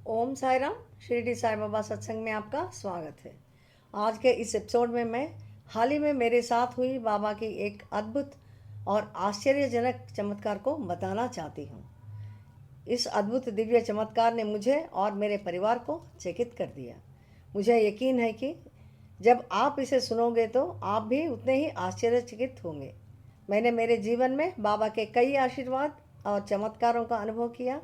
ओम साई राम। शिरडी साई बाबा सत्संग में आपका स्वागत है। आज के इस एपिसोड में मैं हाल ही में मेरे साथ हुई बाबा की एक अद्भुत और आश्चर्यजनक चमत्कार को बताना चाहती हूँ। इस अद्भुत दिव्य चमत्कार ने मुझे और मेरे परिवार को चकित कर दिया। मुझे यकीन है कि जब आप इसे सुनोगे तो आप भी उतने ही आश्चर्यचकित होंगे। मैंने मेरे जीवन में बाबा के कई आशीर्वाद और चमत्कारों का अनुभव किया,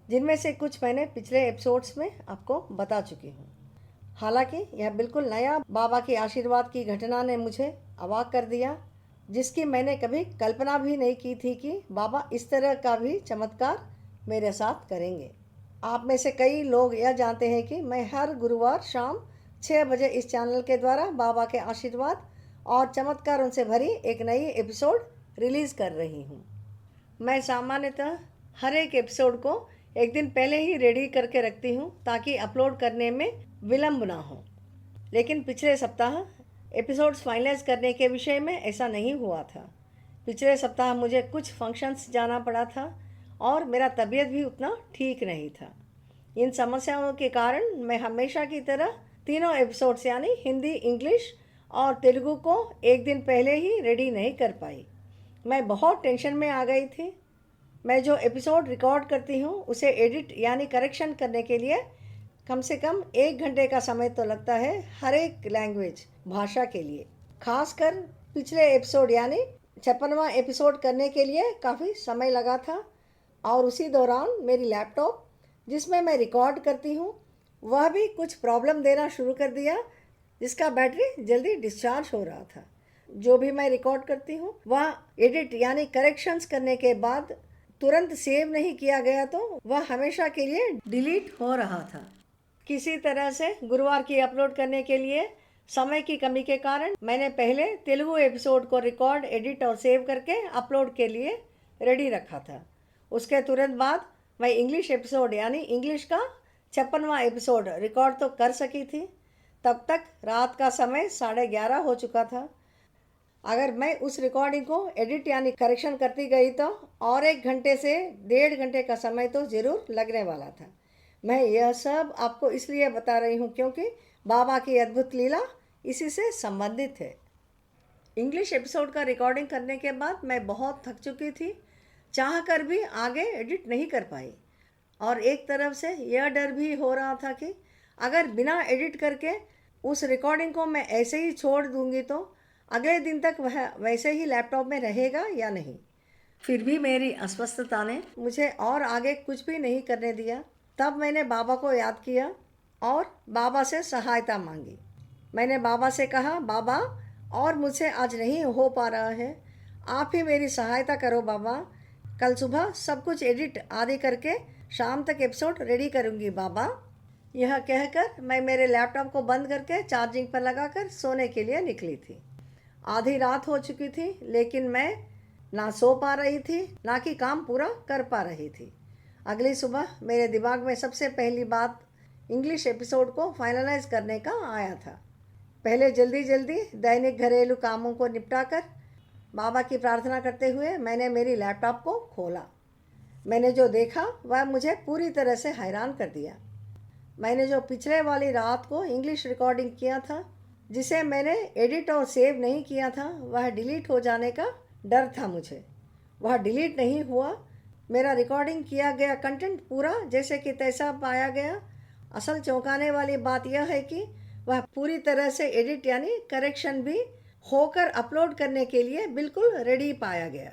जिनमें से कुछ मैंने पिछले एपिसोड्स में आपको बता चुकी हूँ। हालांकि यह बिल्कुल नया बाबा के आशीर्वाद की घटना ने मुझे अवाक कर दिया, जिसकी मैंने कभी कल्पना भी नहीं की थी कि बाबा इस तरह का भी चमत्कार मेरे साथ करेंगे। आप में से कई लोग यह जानते हैं कि मैं हर गुरुवार शाम 6 बजे इस चैनल के द्वारा बाबा के आशीर्वाद और चमत्कारों से भरी एक नई एपिसोड रिलीज़ कर रही हूँ। मैं सामान्यतः हर एक एपिसोड को एक दिन पहले ही रेडी करके रखती हूँ ताकि अपलोड करने में विलम्ब ना हो। लेकिन पिछले सप्ताह एपिसोड्स फाइनलाइज करने के विषय में ऐसा नहीं हुआ था। पिछले सप्ताह मुझे कुछ फंक्शंस जाना पड़ा था और मेरा तबीयत भी उतना ठीक नहीं था। इन समस्याओं के कारण मैं हमेशा की तरह तीनों एपिसोड्स यानी हिंदी, इंग्लिश और तेलुगु को एक दिन पहले ही रेडी नहीं कर पाई। मैं बहुत टेंशन में आ गई थी। मैं जो एपिसोड रिकॉर्ड करती हूँ उसे एडिट यानी करेक्शन करने के लिए कम से कम 1 घंटे का समय तो लगता है, हर एक लैंग्वेज भाषा के लिए। खासकर पिछले एपिसोड यानी 56वां एपिसोड करने के लिए काफ़ी समय लगा था और उसी दौरान मेरी लैपटॉप जिसमें मैं रिकॉर्ड करती हूँ वह भी कुछ प्रॉब्लम देना शुरू कर दिया, जिसका बैटरी जल्दी डिस्चार्ज हो रहा था। जो भी मैं रिकॉर्ड करती हूँ वह एडिट यानी करेक्शंस करने के बाद तुरंत सेव नहीं किया गया तो वह हमेशा के लिए डिलीट हो रहा था। किसी तरह से गुरुवार की अपलोड करने के लिए समय की कमी के कारण मैंने पहले तेलुगु एपिसोड को रिकॉर्ड, एडिट और सेव करके अपलोड के लिए रेडी रखा था। उसके तुरंत बाद मैं इंग्लिश एपिसोड यानी इंग्लिश का 56वां एपिसोड रिकॉर्ड तो कर सकी थी। तब तक रात का समय 11:30 हो चुका था। अगर मैं उस रिकॉर्डिंग को एडिट यानी करेक्शन करती गई तो और 1 घंटे से 1.5 घंटे का समय तो ज़रूर लगने वाला था। मैं यह सब आपको इसलिए बता रही हूँ क्योंकि बाबा की अद्भुत लीला इसी से संबंधित है। इंग्लिश एपिसोड का रिकॉर्डिंग करने के बाद मैं बहुत थक चुकी थी, चाह कर भी आगे एडिट नहीं कर पाई। और एक तरफ से यह डर भी हो रहा था कि अगर बिना एडिट करके उस रिकॉर्डिंग को मैं ऐसे ही छोड़ दूंगी तो अगले दिन तक वह वैसे ही लैपटॉप में रहेगा या नहीं। फिर भी मेरी अस्वस्थता ने मुझे और आगे कुछ भी नहीं करने दिया। तब मैंने बाबा को याद किया और बाबा से सहायता मांगी। मैंने बाबा से कहा, बाबा और मुझसे आज नहीं हो पा रहा है, आप ही मेरी सहायता करो बाबा। कल सुबह सब कुछ एडिट आदि करके शाम तक एपिसोड रेडी करूँगी बाबा। यह कहकर मैं मेरे लैपटॉप को बंद करके चार्जिंग पर लगाकर सोने के लिए निकली थी। आधी रात हो चुकी थी, लेकिन मैं ना सो पा रही थी ना कि काम पूरा कर पा रही थी। अगली सुबह मेरे दिमाग में सबसे पहली बात इंग्लिश एपिसोड को फाइनलाइज करने का आया था। पहले जल्दी जल्दी दैनिक घरेलू कामों को निपटाकर बाबा की प्रार्थना करते हुए मैंने मेरी लैपटॉप को खोला। मैंने जो देखा वह मुझे पूरी तरह से हैरान कर दिया। मैंने जो पिछले वाली रात को इंग्लिश रिकॉर्डिंग किया था, जिसे मैंने एडिट और सेव नहीं किया था, वह डिलीट हो जाने का डर था मुझे। वह डिलीट नहीं हुआ। मेरा रिकॉर्डिंग किया गया कंटेंट पूरा जैसे कि तैसा पाया गया। असल चौंकाने वाली बात यह है कि वह पूरी तरह से एडिट यानी करेक्शन भी होकर अपलोड करने के लिए बिल्कुल रेडी पाया गया।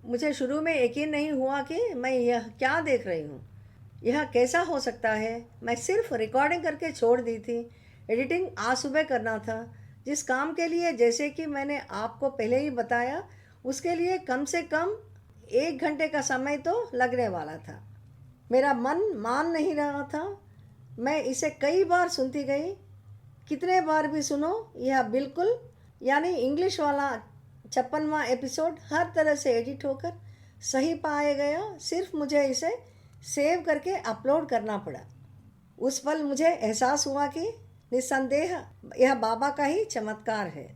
मुझे शुरू में यकीन नहीं हुआ कि मैं यह क्या देख रही हूँ। यह कैसा हो सकता है। मैं सिर्फ रिकॉर्डिंग करके छोड़ दी थी। एडिटिंग आज सुबह करना था, जिस काम के लिए जैसे कि मैंने आपको पहले ही बताया उसके लिए कम से कम 1 घंटे का समय तो लगने वाला था। मेरा मन मान नहीं रहा था। मैं इसे कई बार सुनती गई। कितने बार भी सुनो, यह बिल्कुल यानी इंग्लिश वाला 56वां एपिसोड हर तरह से एडिट होकर सही पाया गया। सिर्फ मुझे इसे सेव करके अपलोड करना पड़ा। उस पल मुझे एहसास हुआ कि निस्संदेह यह बाबा का ही चमत्कार है।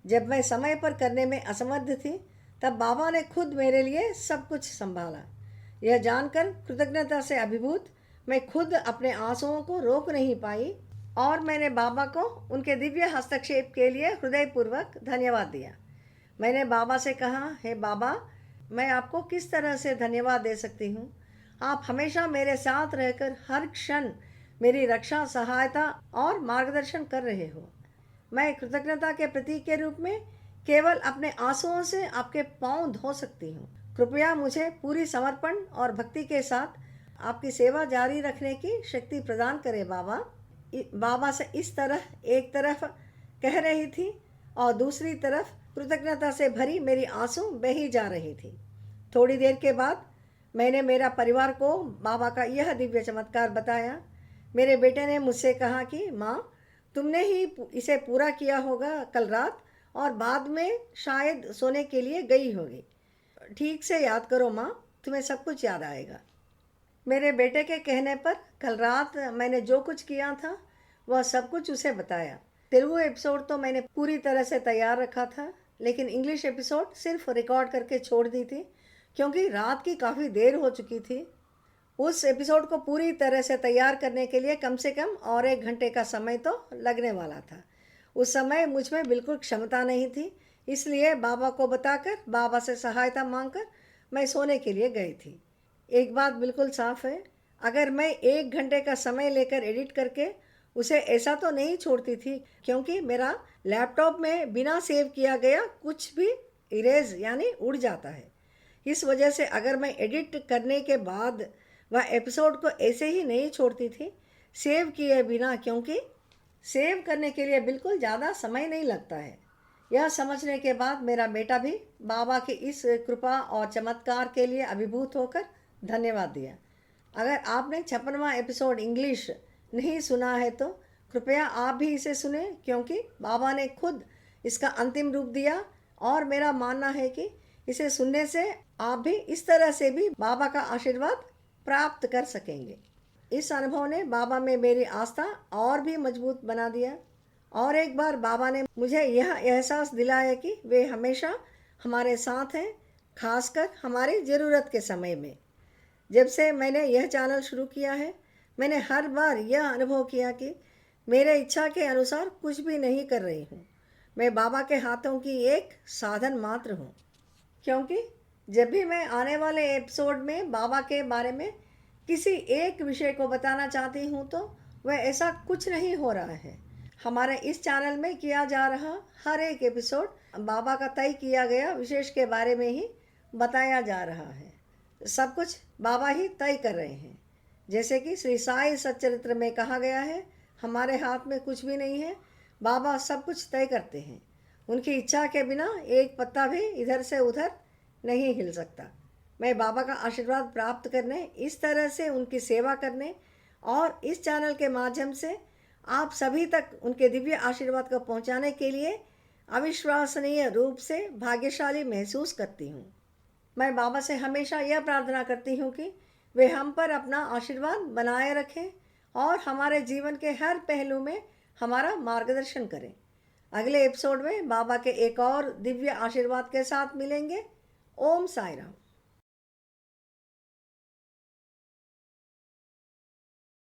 जब मैं समय पर करने में असमर्थ थी, तब बाबा ने खुद मेरे लिए सब कुछ संभाला। यह जानकर कृतज्ञता से अभिभूत मैं खुद अपने आंसुओं को रोक नहीं पाई और मैंने बाबा को उनके दिव्य हस्तक्षेप के लिए हृदयपूर्वक धन्यवाद दिया। मैंने बाबा से कहा, हे बाबा, मैं आपको किस तरह से धन्यवाद दे सकती हूँ। आप हमेशा मेरे साथ रहकर हर क्षण मेरी रक्षा, सहायता और मार्गदर्शन कर रहे हो। मैं कृतज्ञता के प्रतीक के रूप में केवल अपने आंसुओं से आपके पांव धो सकती हूँ। कृपया मुझे पूरी समर्पण और भक्ति के साथ आपकी सेवा जारी रखने की शक्ति प्रदान करें बाबा। बाबा से इस तरह एक तरफ कह रही थी और दूसरी तरफ कृतज्ञता से भरी मेरी आंसू बह ही जा रही थी। थोड़ी देर के बाद मैंने मेरा परिवार को बाबा का यह दिव्य चमत्कार बताया। मेरे बेटे ने मुझसे कहा कि माँ, तुमने ही इसे पूरा किया होगा कल रात और बाद में शायद सोने के लिए गई होगी। ठीक से याद करो माँ, तुम्हें सब कुछ याद आएगा। मेरे बेटे के कहने पर कल रात मैंने जो कुछ किया था वह सब कुछ उसे बताया। तेलुगु एपिसोड तो मैंने पूरी तरह से तैयार रखा था, लेकिन इंग्लिश एपिसोड सिर्फ रिकॉर्ड करके छोड़ दी थी क्योंकि रात की काफ़ी देर हो चुकी थी। उस एपिसोड को पूरी तरह से तैयार करने के लिए कम से कम और 1 घंटे का समय तो लगने वाला था। उस समय मुझ में बिल्कुल क्षमता नहीं थी, इसलिए बाबा को बताकर बाबा से सहायता मांगकर मैं सोने के लिए गई थी। एक बात बिल्कुल साफ है, अगर मैं 1 घंटे का समय लेकर एडिट करके उसे ऐसा तो नहीं छोड़ती थी, क्योंकि मेरा लैपटॉप में बिना सेव किया गया कुछ भी इरेज यानी उड़ जाता है। इस वजह से अगर मैं एडिट करने के बाद वह एपिसोड को ऐसे ही नहीं छोड़ती थी सेव किए बिना, क्योंकि सेव करने के लिए बिल्कुल ज़्यादा समय नहीं लगता है। यह समझने के बाद मेरा बेटा भी बाबा की इस कृपा और चमत्कार के लिए अभिभूत होकर धन्यवाद दिया। अगर आपने 56वां एपिसोड इंग्लिश नहीं सुना है तो कृपया आप भी इसे सुने, क्योंकि बाबा ने खुद इसका अंतिम रूप दिया और मेरा मानना है कि इसे सुनने से आप भी इस तरह से भी बाबा का आशीर्वाद प्राप्त कर सकेंगे। इस अनुभव ने बाबा में मेरी आस्था और भी मजबूत बना दिया और एक बार बाबा ने मुझे यह एहसास दिलाया कि वे हमेशा हमारे साथ हैं, खासकर हमारी ज़रूरत के समय में। जब से मैंने यह चैनल शुरू किया है, मैंने हर बार यह अनुभव किया कि मेरे इच्छा के अनुसार कुछ भी नहीं कर रही हूँ। मैं बाबा के हाथों की एक साधन मात्र हूँ, क्योंकि जब भी मैं आने वाले एपिसोड में बाबा के बारे में किसी एक विषय को बताना चाहती हूँ तो वह ऐसा कुछ नहीं हो रहा है। हमारे इस चैनल में किया जा रहा हर एक एपिसोड बाबा का तय किया गया विशेष के बारे में ही बताया जा रहा है। सब कुछ बाबा ही तय कर रहे हैं। जैसे कि श्री साई सच्चरित्र में कहा गया है, हमारे हाथ में कुछ भी नहीं है, बाबा सब कुछ तय करते हैं। उनकी इच्छा के बिना एक पत्ता भी इधर से उधर नहीं हिल सकता। मैं बाबा का आशीर्वाद प्राप्त करने, इस तरह से उनकी सेवा करने और इस चैनल के माध्यम से आप सभी तक उनके दिव्य आशीर्वाद को पहुंचाने के लिए अविश्वसनीय रूप से भाग्यशाली महसूस करती हूँ। मैं बाबा से हमेशा यह प्रार्थना करती हूँ कि वे हम पर अपना आशीर्वाद बनाए रखें और हमारे जीवन के हर पहलू में हमारा मार्गदर्शन करें। अगले एपिसोड में बाबा के एक और दिव्य आशीर्वाद के साथ मिलेंगे। ओम साई राम।